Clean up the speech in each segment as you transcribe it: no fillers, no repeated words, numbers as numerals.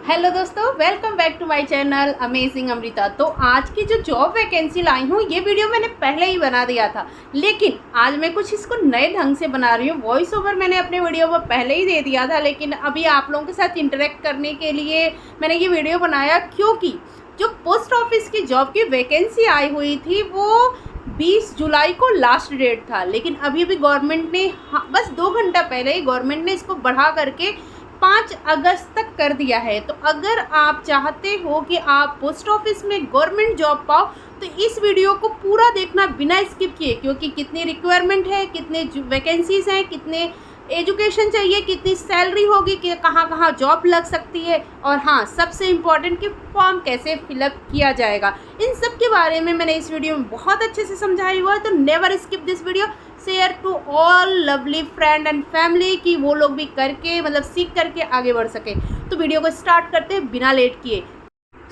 Hello दोस्तों, welcome back to my channel amazing Amrita. तो आज की जो जॉब वैकेंसी लाई हूँ, ये वीडियो मैंने पहले ही बना दिया था, लेकिन आज मैं कुछ इसको नए ढंग से बना रही हूँ। वॉइस ओवर मैंने अपने वीडियो में पहले ही दे दिया था, लेकिन अभी आप लोगों के साथ इंटरेक्ट करने के लिए मैंने ये वीडियो बनाया, क्योंकि जो पोस्ट ऑफिस की जॉब की वैकेंसी आई हुई थी वो 20 जुलाई को लास्ट डेट था, लेकिन अभी गवर्नमेंट ने बस 2 घंटा पहले ही गवर्नमेंट ने इसको बढ़ा करके 5 अगस्त तक कर दिया है। तो अगर आप चाहते हो कि आप पोस्ट ऑफिस में गवर्नमेंट जॉब पाओ, तो इस वीडियो को पूरा देखना बिना स्किप किए, क्योंकि कितनी रिक्वायरमेंट है, कितने वैकेंसीज हैं, कितने एजुकेशन चाहिए, कितनी सैलरी होगी, कि कहाँ कहाँ जॉब लग सकती है, और हाँ सबसे इम्पॉर्टेंट कि फॉर्म कैसे फिलअप किया जाएगा, इन सब के बारे में मैंने इस वीडियो में बहुत अच्छे से समझाया हुआ है। तो never skip this video, share to all lovely friend and family, कि वो लोग भी करके सीख करके आगे बढ़ सके। तो वीडियो को स्टार्ट करते हैं बिना लेट किए।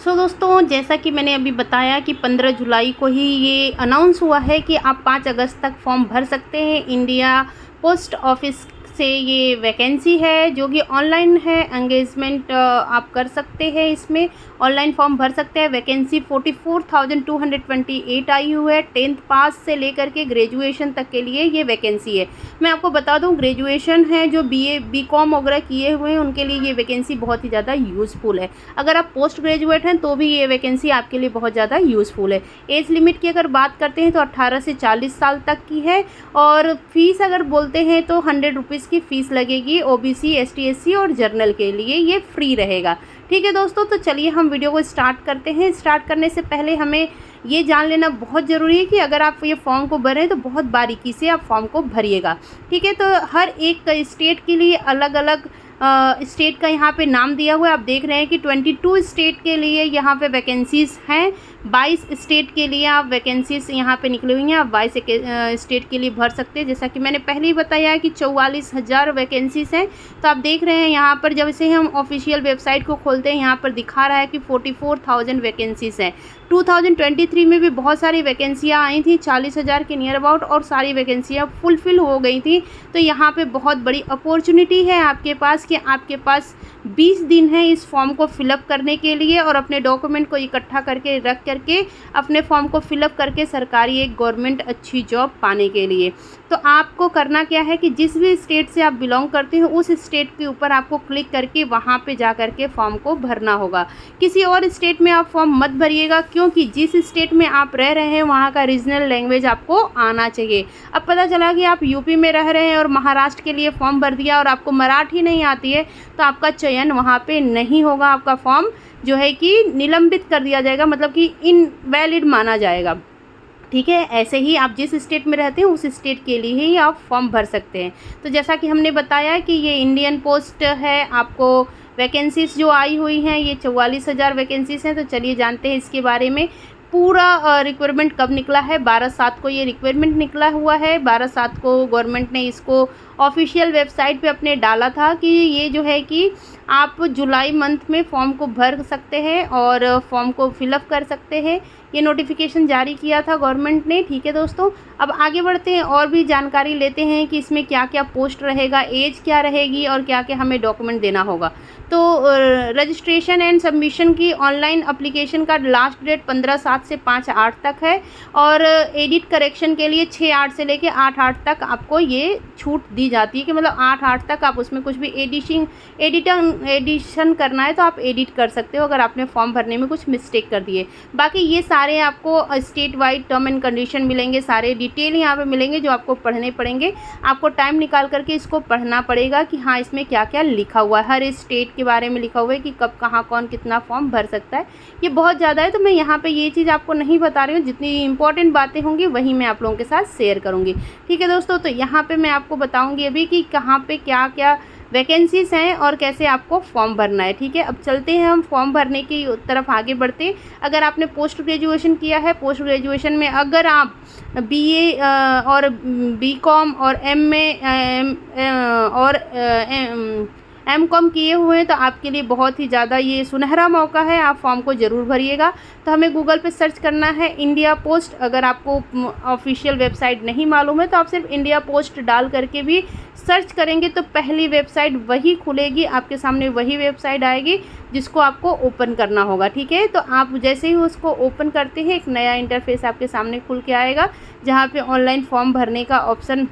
दोस्तों, जैसा कि मैंने अभी बताया कि 15 जुलाई को ही ये अनाउंस हुआ है कि आप 5 अगस्त तक फॉर्म भर सकते हैं। इंडिया पोस्ट ऑफिस से ये वैकेंसी है जो कि ऑनलाइन है। एंगेजमेंट आप कर सकते हैं, इसमें ऑनलाइन फॉर्म भर सकते हैं। वैकेंसी 44,228 आई हुई है। 10th पास से लेकर के ग्रेजुएशन तक के लिए ये वैकेंसी है। मैं आपको बता दूं, ग्रेजुएशन है जो BA BCom वगैरह किए हुए हैं उनके लिए ये वैकेंसी बहुत ही ज़्यादा यूज़फुल है। अगर आप पोस्ट ग्रेजुएट हैं तो भी ये वैकेंसी आपके लिए बहुत ज़्यादा यूज़फुल है। एज लिमिट की अगर बात करते हैं तो 18 से 40 साल तक की है, और फीस अगर बोलते हैं तो 100 रुपीज़ की फ़ीस लगेगी। OBC ST SC और जर्नल के लिए ये फ्री रहेगा। ठीक है दोस्तों, तो चलिए हम वीडियो को स्टार्ट करते हैं। स्टार्ट करने से पहले हमें ये जान लेना बहुत ज़रूरी है कि अगर आप ये फॉर्म को भरें तो बहुत बारीकी से आप फॉर्म को भरिएगा। ठीक है, तो हर एक स्टेट के लिए अलग अलग स्टेट का यहाँ पे नाम दिया हुआ है। आप देख रहे हैं कि 22 स्टेट के लिए यहाँ पे वैकेंसीज़ हैं। 22 स्टेट के लिए आप वैकेंसीज यहाँ पे निकली हुई हैं। आप 22 स्टेट के लिए भर सकते हैं। जैसा कि मैंने पहले ही बताया है कि 44,000 वैकेंसीज़ हैं। तो आप देख रहे हैं यहाँ पर, जब से हम ऑफिशियल वेबसाइट को खोलते हैं यहाँ पर दिखा रहा है कि 44,000 वैकेंसीज़ हैं। 2023 में भी बहुत सारी वैकेंसियाँ आई थी, 40,000 के नियर अबाउट, और सारी वैकेंसियाँ फुलफ़िल हो गई थी। तो यहाँ पे बहुत बड़ी अपॉर्चुनिटी है आपके पास कि आपके पास 20 दिन है इस फॉर्म को फिलअप करने के लिए, और अपने डॉक्यूमेंट को इकट्ठा करके रख करके अपने फॉर्म को फिलअप करके सरकारी एक गवर्नमेंट अच्छी जॉब पाने के लिए। तो आपको करना क्या है कि जिस भी स्टेट से आप बिलोंग करते हो उस स्टेट के ऊपर आपको क्लिक करके वहाँ पे जा करके फॉर्म को भरना होगा। किसी और स्टेट में आप फॉर्म मत भरिएगा, क्योंकि जिस स्टेट में आप रह रहे हैं वहाँ का रीजनल लैंग्वेज आपको आना चाहिए। अब पता चला कि आप यूपी में रह रहे हैं और महाराष्ट्र के लिए फॉर्म भर दिया और आपको मराठी नहीं आती है, तो आपका चयन वहाँ पे नहीं होगा। आपका फॉर्म जो है कि निलंबित कर दिया जाएगा, मतलब कि इनवैलिड माना जाएगा। ठीक है, ऐसे ही आप जिस स्टेट में रहते हैं उस स्टेट के लिए ही आप फॉर्म भर सकते हैं। तो जैसा कि हमने बताया कि ये इंडियन पोस्ट है, आपको वैकेंसीज जो आई हुई हैं ये 44,000 वैकेंसीज हैं। तो चलिए जानते हैं इसके बारे में। पूरा रिक्वायरमेंट कब निकला है? 12/7 को ये रिक्वायरमेंट निकला हुआ है। 12/7 को गवर्नमेंट ने इसको ऑफिशियल वेबसाइट पे अपने डाला था कि ये जो है कि आप जुलाई मंथ में फॉर्म को भर सकते हैं और फॉर्म को फिलअप कर सकते हैं। ये नोटिफिकेशन जारी किया था गवर्नमेंट ने। ठीक है दोस्तों, अब आगे बढ़ते हैं और भी जानकारी लेते हैं कि इसमें क्या क्या पोस्ट रहेगा, एज क्या रहेगी, और क्या क्या हमें डॉक्यूमेंट देना होगा। तो रजिस्ट्रेशन एंड सबमिशन की ऑनलाइन एप्लीकेशन का लास्ट डेट 15/7 से 5/8 तक है, और एडिट करेक्शन के लिए 6/8 से लेके 8/8 तक आपको ये छूट दी जाती है कि मतलब 8/8 तक आप उसमें कुछ भी एडिशन करना है तो आप एडिट कर सकते हो अगर आपने फॉर्म भरने में कुछ मिस्टेक कर दिए। बाकी ये सारे आपको state wide term and condition मिलेंगे, सारे डिटेल यहाँ पे मिलेंगे जो आपको पढ़ने पड़ेंगे। आपको टाइम निकाल करके इसको पढ़ना पड़ेगा कि हाँ इसमें क्या क्या लिखा हुआ है, हर स्टेट के बारे में लिखा हुआ है कि कब कहाँ कौन कितना फॉर्म भर सकता है। ये बहुत ज़्यादा है, तो मैं यहाँ पे ये चीज़ आपको नहीं बता रही हूँ। जितनी इंपॉर्टेंट बातें होंगी वही मैं आप लोगों के साथ शेयर करूँगी। ठीक है दोस्तों, तो यहाँ पे मैं आपको बताऊँगी अभी कि कहाँ पे क्या क्या वैकेंसीज हैं और कैसे आपको फॉर्म भरना है। ठीक है, अब चलते हैं हम फॉर्म भरने की तरफ आगे बढ़ते। अगर आपने पोस्ट ग्रेजुएशन किया है, पोस्ट ग्रेजुएशन में अगर आप BA और BCom और MA और एमकॉम किए हुए हैं तो आपके लिए बहुत ही ज़्यादा ये सुनहरा मौका है, आप फॉर्म को ज़रूर भरिएगा। तो हमें गूगल पे सर्च करना है इंडिया पोस्ट। अगर आपको ऑफिशियल वेबसाइट नहीं मालूम है तो आप सिर्फ इंडिया पोस्ट डाल करके भी सर्च करेंगे तो पहली वेबसाइट वही खुलेगी, आपके सामने वही वेबसाइट आएगी जिसको आपको ओपन करना होगा। ठीक है, तो आप जैसे ही उसको ओपन करते हैं एक नया इंटरफेस आपके सामने खुल के आएगा, जहाँ पे ऑनलाइन फॉर्म भरने का ऑप्शन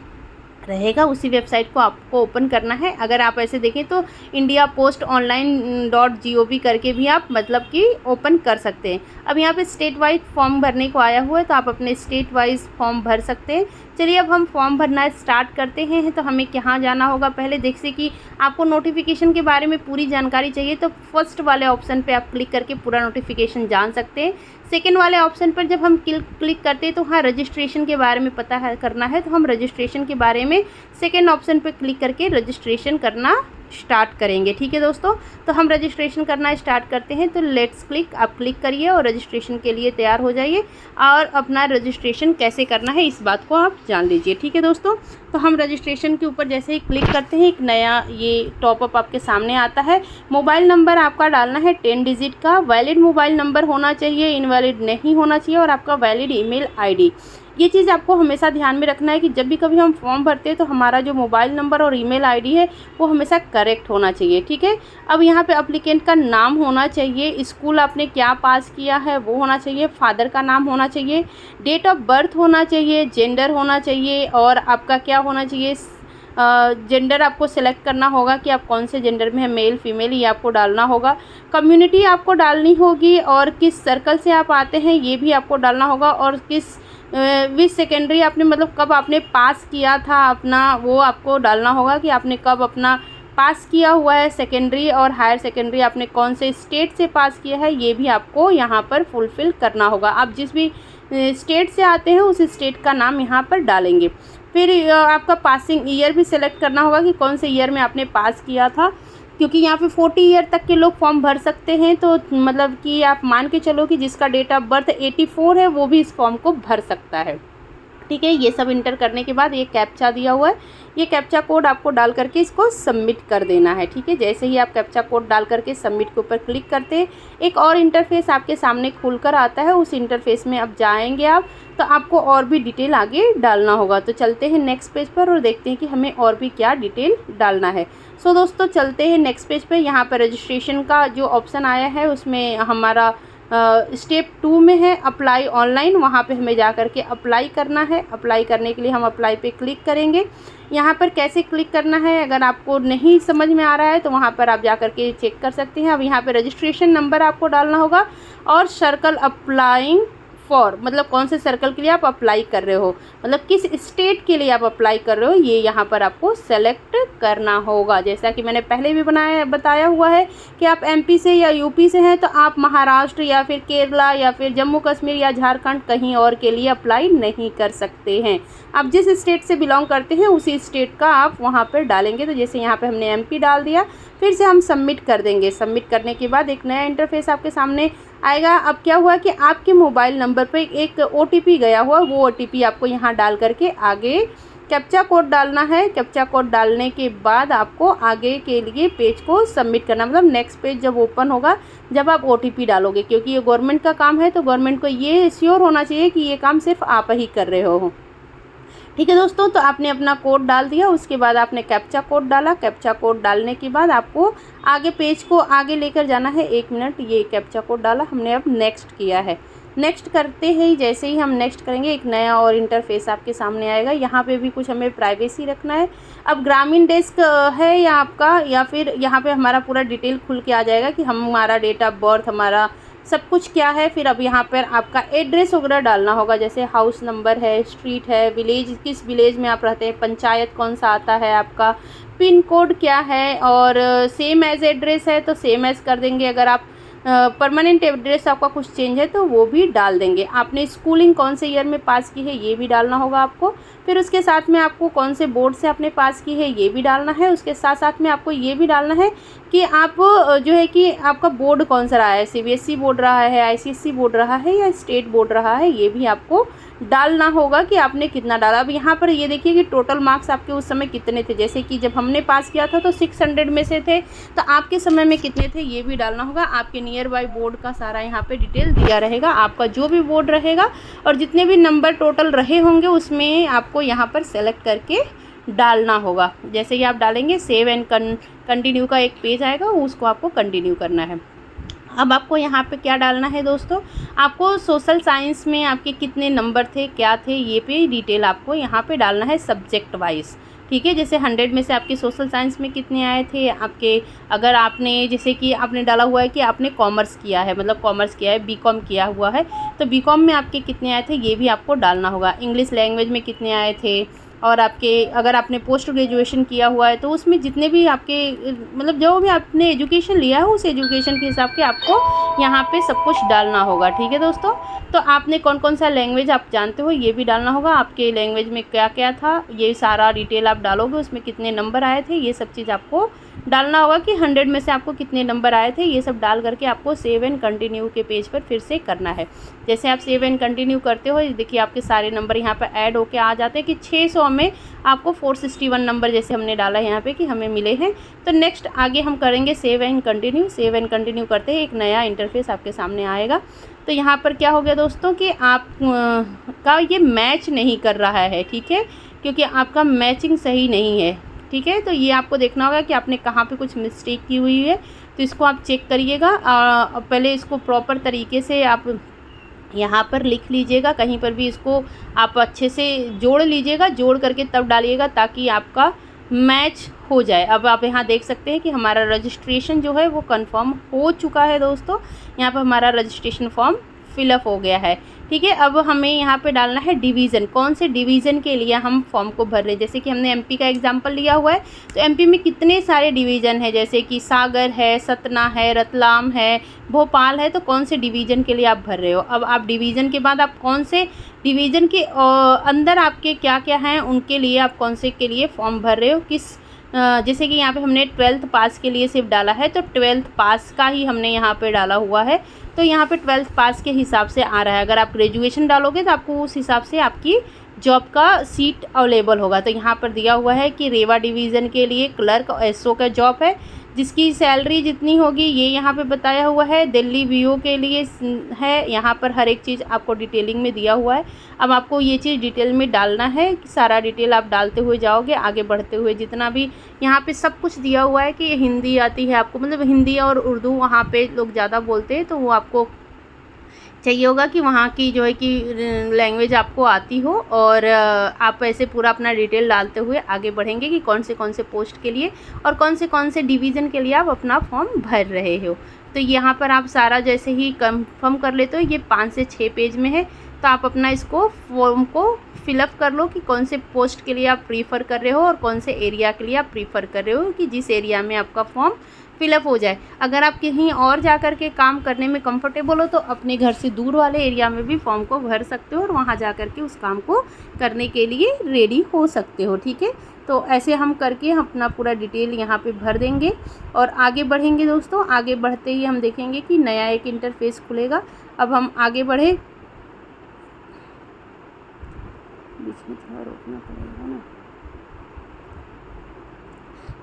रहेगा। उसी वेबसाइट को आपको ओपन करना है। अगर आप ऐसे देखें तो इंडिया पोस्ट online.gov करके भी आप मतलब कि ओपन कर सकते हैं। अब यहाँ पे स्टेट वाइज फॉर्म भरने को आया हुआ है तो आप अपने स्टेट वाइज फॉर्म भर सकते हैं। चलिए अब हम फॉर्म भरना स्टार्ट करते हैं। तो हमें कहाँ जाना होगा, पहले देखिए कि आपको नोटिफिकेशन के बारे में पूरी जानकारी चाहिए तो फर्स्ट वाले ऑप्शन पे आप क्लिक करके पूरा नोटिफिकेशन जान सकते हैं। सेकेंड वाले ऑप्शन पर जब हम क्लिक करते हैं तो हाँ रजिस्ट्रेशन के बारे में पता है करना है, तो हम रजिस्ट्रेशन के बारे में सेकेंड ऑप्शन पर क्लिक करके रजिस्ट्रेशन करना स्टार्ट करेंगे। ठीक है दोस्तों, तो हम रजिस्ट्रेशन करना स्टार्ट करते हैं। तो लेट्स क्लिक, आप क्लिक करिए और रजिस्ट्रेशन के लिए तैयार हो जाइए और अपना रजिस्ट्रेशन कैसे करना है इस बात को आप जान लीजिए। ठीक है दोस्तों, तो हम रजिस्ट्रेशन के ऊपर जैसे ही क्लिक करते हैं एक नया ये टॉपअप आपके सामने आता है। मोबाइल नंबर आपका डालना है 10 डिजिट का, वैलिड मोबाइल नंबर होना चाहिए, इनवैलिड नहीं होना चाहिए, और आपका वैलिड ईमेल आईडी। ये चीज़ आपको हमेशा ध्यान में रखना है कि जब भी कभी हम फॉर्म भरते हैं तो हमारा जो मोबाइल नंबर और ईमेल आईडी है वो हमेशा करेक्ट होना चाहिए। ठीक है, अब यहाँ पे एप्लीकेंट का नाम होना चाहिए, स्कूल आपने क्या पास किया है वो होना चाहिए, फादर का नाम होना चाहिए, डेट ऑफ बर्थ होना चाहिए, जेंडर होना चाहिए, और आपका क्या होना चाहिए जेंडर आपको सेलेक्ट करना होगा कि आप कौन से जेंडर में है, मेल फीमेल, ये आपको डालना होगा। कम्युनिटी आपको डालनी होगी और किस सर्कल से आप आते हैं ये भी आपको डालना होगा, और किस विच सेकेंडरी आपने मतलब कब आपने पास किया था अपना वो आपको डालना होगा कि आपने कब अपना पास किया हुआ है सेकेंडरी और हायर सेकेंडरी, आपने कौन से स्टेट से पास किया है ये भी आपको यहाँ पर फुलफ़िल करना होगा। आप जिस भी स्टेट से आते हैं उस स्टेट का नाम यहाँ पर डालेंगे। फिर आपका पासिंग ईयर भी सिलेक्ट करना होगा कि कौन से ईयर में आपने पास किया था, क्योंकि यहाँ पे 40 ईयर तक के लोग फॉर्म भर सकते हैं। तो मतलब कि आप मान के चलो कि जिसका डेट ऑफ बर्थ 84 है वो भी इस फॉर्म को भर सकता है। ठीक है, ये सब इंटर करने के बाद ये कैप्चा दिया हुआ है, ये कैप्चा कोड आपको डाल करके इसको सबमिट कर देना है। ठीक है, जैसे ही आप कैप्चा कोड डाल करके सबमिट के ऊपर क्लिक करते हैं एक और इंटरफेस आपके सामने खुलकर आता है। उस इंटरफेस में अब जाएंगे आप तो आपको और भी डिटेल आगे डालना होगा। तो चलते हैं नेक्स्ट पेज पर और देखते हैं कि हमें और भी क्या डिटेल डालना है। सो दोस्तों चलते हैं नेक्स्ट पेज पर। यहाँ पर रजिस्ट्रेशन का जो ऑप्शन आया है उसमें हमारा स्टेप 2 में है अप्लाई ऑनलाइन, वहाँ पे हमें जा कर के अप्लाई करना है। अप्लाई करने के लिए हम अप्लाई पे क्लिक करेंगे। यहाँ पर कैसे क्लिक करना है अगर आपको नहीं समझ में आ रहा है तो वहाँ पर आप जा कर के चेक कर सकते हैं। अब यहाँ पे रजिस्ट्रेशन नंबर आपको डालना होगा और सर्कल अप्लाइंग फॉर, मतलब कौन से सर्कल के लिए आप अप्लाई कर रहे हो, मतलब किस स्टेट के लिए आप अप्लाई कर रहे हो, ये यहाँ पर आपको सेलेक्ट करना होगा। जैसा कि मैंने पहले भी बताया हुआ है कि आप एमपी से या यूपी से हैं तो आप महाराष्ट्र या फिर केरला या फिर जम्मू कश्मीर या झारखंड कहीं और के लिए अप्लाई नहीं कर सकते हैं। आप जिस स्टेट से बिलोंग करते हैं उसी स्टेट का आप वहाँ पर डालेंगे। तो जैसे यहाँ पर हमने एमपी डाल दिया, फिर से हम सबमिट कर देंगे। सबमिट करने के बाद एक नया इंटरफेस आपके सामने आएगा। अब क्या हुआ कि आपके मोबाइल नंबर पर एक OTP गया हुआ, वो OTP आपको यहाँ डाल करके आगे कैप्चा कोड डालना है। कैप्चा कोड डालने के बाद आपको आगे के लिए पेज को सबमिट करना, मतलब नेक्स्ट पेज जब ओपन होगा जब आप OTP डालोगे, क्योंकि ये गवर्नमेंट का काम है तो गवर्नमेंट को ये श्योर होना चाहिए कि ये काम सिर्फ आप ही कर रहे हो। ठीक है दोस्तों, तो आपने अपना कोड डाल दिया, उसके बाद आपने कैप्चा कोड डाला। कैप्चा कोड डालने के बाद आपको आगे पेज को आगे लेकर जाना है। 1 मिनट, ये कैप्चा कोड डाला हमने, अब नेक्स्ट किया है। नेक्स्ट करते ही जैसे ही हम नेक्स्ट करेंगे एक नया और इंटरफेस आपके सामने आएगा। यहाँ पे भी कुछ हमें प्राइवेसी रखना है। अब ग्रामीण डेस्क है या आपका, या फिर यहाँ पे हमारा पूरा डिटेल खुल के आ जाएगा कि हमारा डेट ऑफ बर्थ, हमारा सब कुछ क्या है। फिर अब यहाँ पर आपका एड्रेस वगैरह डालना होगा, जैसे हाउस नंबर है, स्ट्रीट है, विलेज, किस विलेज में आप रहते हैं, पंचायत कौन सा आता है, आपका पिन कोड क्या है, और सेम एज एड्रेस है तो सेम एज कर देंगे। अगर आप परमानेंट एड्रेस आपका कुछ चेंज है तो वो भी डाल देंगे। आपने स्कूलिंग कौन से ईयर में पास की है ये भी डालना होगा आपको। फिर उसके साथ में आपको कौन से बोर्ड से आपने पास की है ये भी डालना है। उसके साथ साथ में आपको ये भी डालना है कि आप जो है कि आपका बोर्ड कौन सा रहा है, CBSE बोर्ड रहा है, ICSE बोर्ड रहा है या स्टेट बोर्ड रहा है, ये भी आपको डालना होगा कि आपने कितना डाला। अब यहाँ पर ये देखिए कि टोटल मार्क्स आपके उस समय कितने थे, जैसे कि जब हमने पास किया था तो 600 में से थे, तो आपके समय में कितने थे ये भी डालना होगा। आपके नियर बाय बोर्ड का सारा यहाँ पे डिटेल दिया रहेगा, आपका जो भी बोर्ड रहेगा और जितने भी नंबर टोटल रहे होंगे उसमें आपको यहाँ पर सेलेक्ट करके डालना होगा। जैसे कि आप डालेंगे सेव एंड कंटिन्यू का एक पेज आएगा, उसको आपको कंटिन्यू करना है। अब आपको यहाँ पे क्या डालना है दोस्तों, आपको सोशल साइंस में आपके कितने नंबर थे, क्या थे, ये पे डिटेल आपको यहाँ पे डालना है सब्जेक्ट वाइज, ठीक है। जैसे 100 में से आपके सोशल साइंस में कितने आए थे आपके, अगर आपने जैसे कि आपने डाला हुआ है कि आपने कॉमर्स किया है, मतलब कॉमर्स किया है, बीकॉम किया हुआ है, तो बीकॉम में आपके कितने आए थे ये भी आपको डालना होगा। इंग्लिश लैंग्वेज में कितने आए थे, और आपके अगर आपने पोस्ट ग्रेजुएशन किया हुआ है तो उसमें जितने भी आपके मतलब जो भी आपने एजुकेशन लिया है उस एजुकेशन के हिसाब से आपको यहाँ पे सब कुछ डालना होगा, ठीक है दोस्तों। तो आपने कौन कौन सा लैंग्वेज आप जानते हो ये भी डालना होगा, आपके लैंग्वेज में क्या क्या था, ये सारा डिटेल आप डालोगे, उसमें कितने नंबर आए थे ये सब चीज़ आपको डालना होगा कि 100 में से आपको कितने नंबर आए थे, ये सब डाल करके आपको सेव एंड कंटिन्यू के पेज पर फिर से करना है। जैसे आप सेव एंड कंटिन्यू करते हो देखिए आपके सारे नंबर यहाँ पर ऐड होके आ जाते हैं कि 600 में आपको 461 नंबर जैसे हमने डाला है यहाँ पे कि हमें मिले हैं। तो नेक्स्ट आगे हम करेंगे save and continue. Save and continue करते हैं एक नया इंटरफेस आपके सामने आएगा। तो यहाँ पर क्या हो गया दोस्तों कि आप का ये मैच नहीं कर रहा है, ठीक है, क्योंकि आपका मैचिंग सही नहीं है, ठीक है। तो ये आपको देखना होगा कि आपने कहाँ पे कुछ मिस्टेक की हुई है, तो इसको आप चेक करिएगा। पहले इसको प्रॉपर तरीके से आप यहाँ पर लिख लीजिएगा, कहीं पर भी इसको आप अच्छे से जोड़ लीजिएगा, जोड़ करके तब डालिएगा ताकि आपका मैच हो जाए। अब आप यहाँ देख सकते हैं कि हमारा रजिस्ट्रेशन जो है वो कंफर्म हो चुका है दोस्तों। यहाँ पर हमारा रजिस्ट्रेशन फॉर्म फिलअप हो गया है, ठीक है। अब हमें यहाँ पे डालना है डिवीज़न, कौन से डिवीज़न के लिए हम फॉर्म को भर रहे हैं। जैसे कि हमने एमपी का एग्जांपल लिया हुआ है, तो एमपी में कितने सारे डिवीज़न है, जैसे कि सागर है, सतना है, रतलाम है, भोपाल है, तो कौन से डिवीज़न के लिए आप भर रहे हो। अब आप डिवीज़न के बाद आप कौन से डिवीज़न के अंदर आपके क्या क्या हैं उनके लिए आप कौन से के लिए फॉर्म भर रहे हो, किस जैसे कि यहाँ पे हमने 12th पास के लिए सिर्फ डाला है, तो 12th पास का ही हमने यहाँ पे डाला हुआ है, तो यहाँ पे 12th पास के हिसाब से आ रहा है। अगर आप ग्रेजुएशन डालोगे तो आपको उस हिसाब से आपकी जॉब का सीट अवेलेबल होगा। तो यहाँ पर दिया हुआ है कि रेवा डिवीज़न के लिए क्लर्क एसओ का जॉब है, जिसकी सैलरी जितनी होगी ये यहाँ पे बताया हुआ है। दिल्ली वीओ के लिए है, यहाँ पर हर एक चीज़ आपको डिटेलिंग में दिया हुआ है। अब आपको ये चीज़ डिटेल में डालना है, सारा डिटेल आप डालते हुए जाओगे आगे बढ़ते हुए, जितना भी यहाँ पे सब कुछ दिया हुआ है कि हिंदी आती है आपको, मतलब हिंदी और उर्दू वहाँ पे लोग ज़्यादा बोलते हैं, तो वो आपको चाहिए होगा कि वहाँ की जो है कि लैंग्वेज आपको आती हो, और आप ऐसे पूरा अपना डिटेल डालते हुए आगे बढ़ेंगे कि कौन से पोस्ट के लिए और कौन से डिवीज़न के लिए आप अपना फॉर्म भर रहे हो। तो यहाँ पर आप सारा जैसे ही कंफर्म कर लेते हो, ये 5 से 6 पेज में है, तो आप अपना इसको फॉर्म को फिलअप कर लो कि कौन से पोस्ट के लिए आप प्रीफर कर रहे हो और कौन से एरिया के लिए आप प्रीफर कर रहे हो, कि जिस एरिया में आपका फॉर्म फिलअप हो जाए। अगर आप कहीं और जा कर के काम करने में कंफर्टेबल हो तो अपने घर से दूर वाले एरिया में भी फॉर्म को भर सकते हो और वहाँ जा कर के उस काम को करने के लिए रेडी हो सकते हो, ठीक है। तो ऐसे हम करके अपना पूरा डिटेल यहाँ पे भर देंगे और आगे बढ़ेंगे दोस्तों। आगे बढ़ते ही हम देखेंगे कि नया एक इंटरफेस खुलेगा। अब हम आगे बढ़े, बीच में थोड़ा रोकना पड़ेगा ना,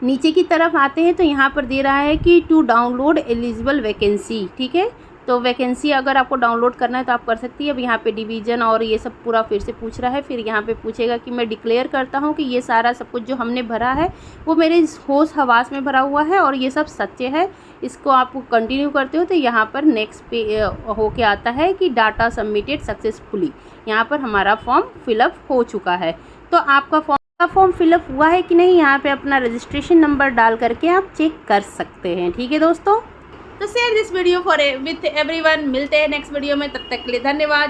नीचे की तरफ आते हैं तो यहाँ पर दे रहा है कि टू डाउनलोड एलिजिबल वैकेंसी, ठीक है। तो वैकेंसी अगर आपको डाउनलोड करना है तो आप कर सकती है। अब यहाँ पे डिवीज़न और ये सब पूरा फिर से पूछ रहा है, फिर यहाँ पे पूछेगा कि मैं डिक्लेयर करता हूँ कि ये सारा सब कुछ जो हमने भरा है वो मेरे होश हवास में भरा हुआ है और ये सब सच्चे है। इसको आप कंटिन्यू करते हो तो यहाँ पर नेक्स्ट पे होके आता है कि डाटा सबमिटेड सक्सेसफुली, यहाँ पर हमारा फॉर्म फिलअप हो चुका है। तो आपका फॉर्म फिलअप हुआ है कि नहीं, यहाँ पे अपना रजिस्ट्रेशन नंबर डाल करके आप चेक कर सकते हैं, ठीक है दोस्तों। तो share this video for with everyone. मिलते हैं नेक्स्ट वीडियो में, तब तक के लिए धन्यवाद।